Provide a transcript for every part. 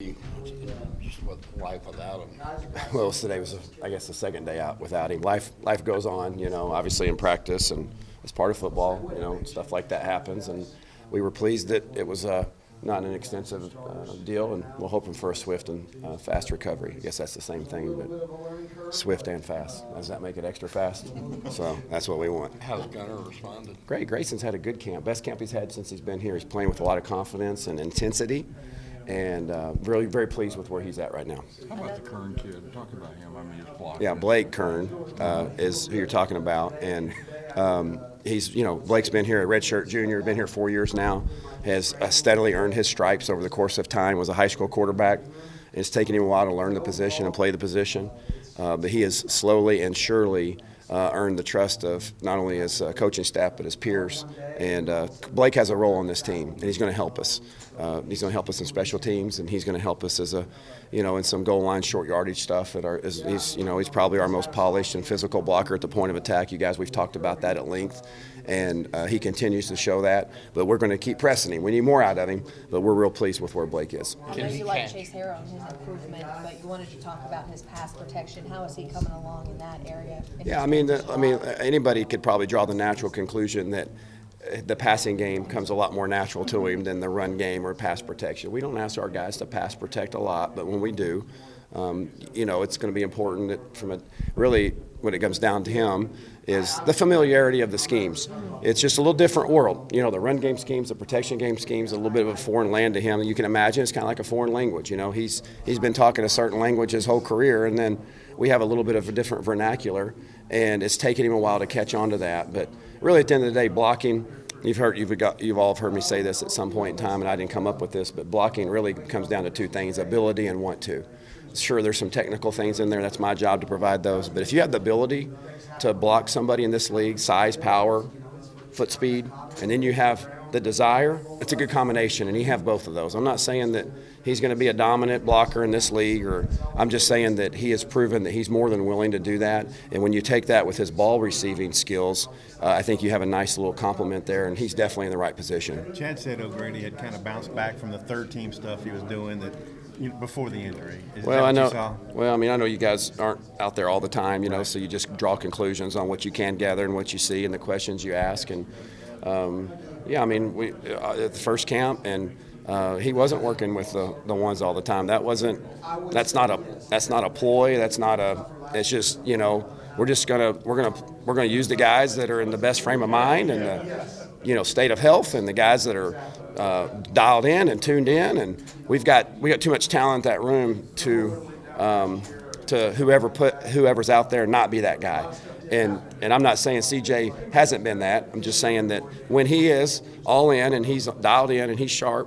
Just what life without him. Well, today was, I guess, the second day out without him. Life goes on, obviously in practice and as part of football, stuff like that happens. And we were pleased that it was not an extensive deal, and we're hoping for a swift and fast recovery. I guess that's the same thing, but swift and fast. Does that make it extra fast? So that's what we want. How's Gunner responded? Great. Grayson's had a good camp. Best camp he's had since he's been here. He's playing with a lot of confidence and intensity. And really very pleased with where he's at right now. How about the Kern kid? Talk about him. I mean, he's blocked. Yeah, Blake Kern is who you're talking about. And he's, Blake's been here, a redshirt junior, been here 4 years now, has steadily earned his stripes over the course of time, was a high school quarterback. It's taken him a while to learn the position and play the position. But he has slowly and surely earned the trust of not only his coaching staff but his peers. And Blake has a role on this team, and he's going to help us. He's going to help us in special teams, and he's going to help us as in some goal line, short yardage stuff. He's probably our most polished and physical blocker at the point of attack. You guys, we've talked about that at length, and he continues to show that. But we're going to keep pressing him. We need more out of him, but we're real pleased with where Blake is. I know you like Chase Harrow and his improvement, but you wanted to talk about his pass protection. How is he coming along in that area? Yeah, anybody could probably draw the natural conclusion that the passing game comes a lot more natural to him than the run game or pass protection. We don't ask our guys to pass protect a lot, but when we do, it's going to be important that really when it comes down to him is the familiarity of the schemes. It's just a little different world. The run game schemes, the protection game schemes, a little bit of a foreign land to him. You can imagine it's kind of like a foreign language. He's been talking a certain language his whole career, and then we have a little bit of a different vernacular, and it's taken him a while to catch on to that. But really, at the end of the day, blocking. You've all heard me say this at some point in time, and I didn't come up with this, but blocking really comes down to two things: ability and want to. Sure, there's some technical things in there. That's my job to provide those. But if you have the ability to block somebody in this league, size, power, foot speed, and then you have the desire, it's a good combination, and you have both of those. I'm not saying that he's going to be a dominant blocker in this league, or I'm just saying that he has proven that he's more than willing to do that. And when you take that with his ball receiving skills, I think you have a nice little complement there, and he's definitely in the right position. Chad said O'Grady had kind of bounced back from the third team stuff he was doing before the injury. I know you guys aren't out there all the time, so you just draw conclusions on what you can gather and what you see and the questions you ask. And we at the first camp, and he wasn't working with the ones all the time. That's not a ploy. It's just we're gonna use the guys that are in the best frame of mind and the state of health, and the guys that are dialed in and tuned in. And we got too much talent in that room to whoever's out there not be that guy. And I'm not saying CJ hasn't been that. I'm just saying that when he is all in and he's dialed in and he's sharp,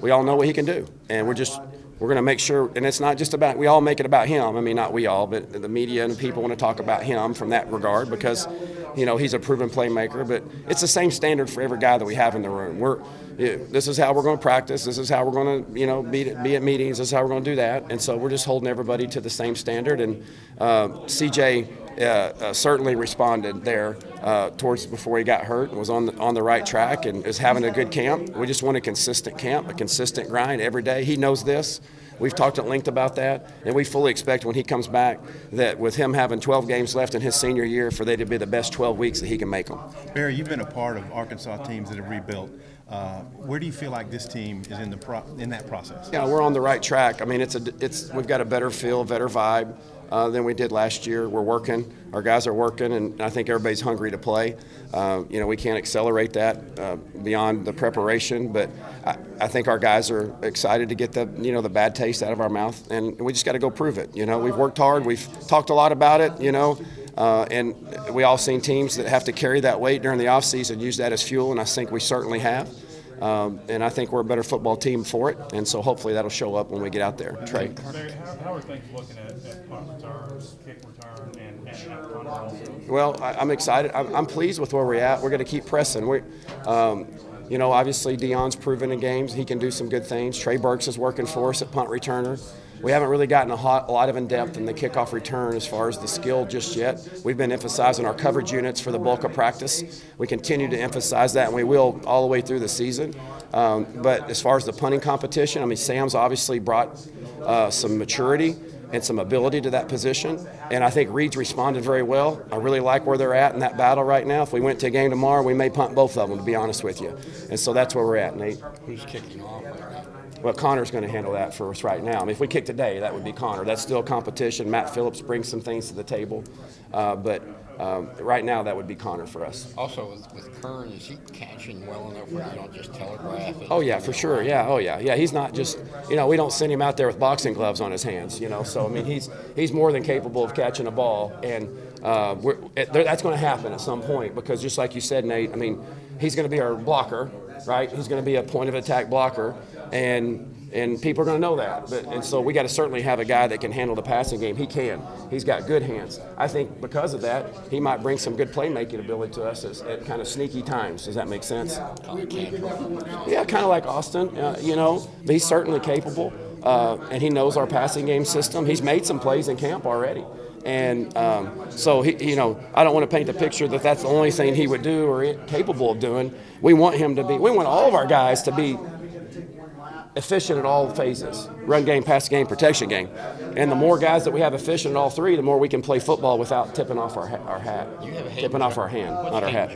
we all know what he can do. And we're going to make sure, and it's not just about, we all make it about him. I mean, not we all, but the media and people want to talk about him from that regard because, he's a proven playmaker. But it's the same standard for every guy that we have in the room. This is how we're going to practice. This is how we're going to, be at meetings. This is how we're going to do that. And so we're just holding everybody to the same standard. And CJ certainly responded there towards before he got hurt and was on the right track and is having a good camp. We just want a consistent camp, a consistent grind every day. He knows this. We've talked at length about that, and we fully expect when he comes back that with him having 12 games left in his senior year, for they to be the best 12 weeks that he can make them. Barry, you've been a part of Arkansas teams that have rebuilt. Where do you feel like this team is in that process? Yeah, we're on the right track. I mean, we've got a better feel, better vibe than we did last year. We're working. Our guys are working, and I think everybody's hungry to play. We can't accelerate that beyond the preparation, but I think our guys are excited to get the bad taste out of our mouth, and we just got to go prove it. We've worked hard. We've talked a lot about it, and we all seen teams that have to carry that weight during the offseason, use that as fuel, and I think we certainly have. And I think we're a better football team for it, and so hopefully that'll show up when we get out there. Trey. Barry, how are things looking at punt returns, kick return, and punt also? Well, I'm excited. I'm pleased with where we're at. We're going to keep pressing. You know, obviously Deion's proven in games he can do some good things. Trey Burks is working for us at punt returner. We haven't really gotten a lot of in-depth in the kickoff return as far as the skill just yet. We've been emphasizing our coverage units for the bulk of practice. We continue to emphasize that, and we will all the way through the season. But as far as the punting competition, I mean, Sam's obviously brought some maturity and some ability to that position, and I think Reed's responded very well. I really like where they're at in that battle right now. If we went to a game tomorrow, we may punt both of them, to be honest with you. And so that's where we're at, Nate. Who's kicking off right now? Well, Connor's going to handle that for us right now. I mean, if we kick today, that would be Connor. That's still competition. Matt Phillips brings some things to the table, but right now that would be Connor for us. Also, with Kern, is he catching well enough where you don't just telegraph it? Oh yeah, for sure. Yeah. Oh yeah. Yeah. He's not just, you know, we don't send him out there with boxing gloves on his hands. You know, so I mean, he's more than capable of catching a ball, and that's going to happen at some point because just like you said, Nate. I mean, he's going to be our blocker, right? He's going to be a point of attack blocker, and people are going to know that. And so we got to certainly have a guy that can handle the passing game. He can. He's got good hands. I think because of that, he might bring some good playmaking ability to us at kind of sneaky times. Does that make sense? Yeah, kind of like Austin, you know. But he's certainly capable, and he knows our passing game system. He's made some plays in camp already. And so, you know, I don't want to paint the picture that that's the only thing he would do or capable of doing. We want him to be, we want all of our guys to be efficient at all phases, run game, pass game, protection game. And the more guys that we have efficient at all three, the more we can play football without tipping off our hat, tipping off our hand, not our hat.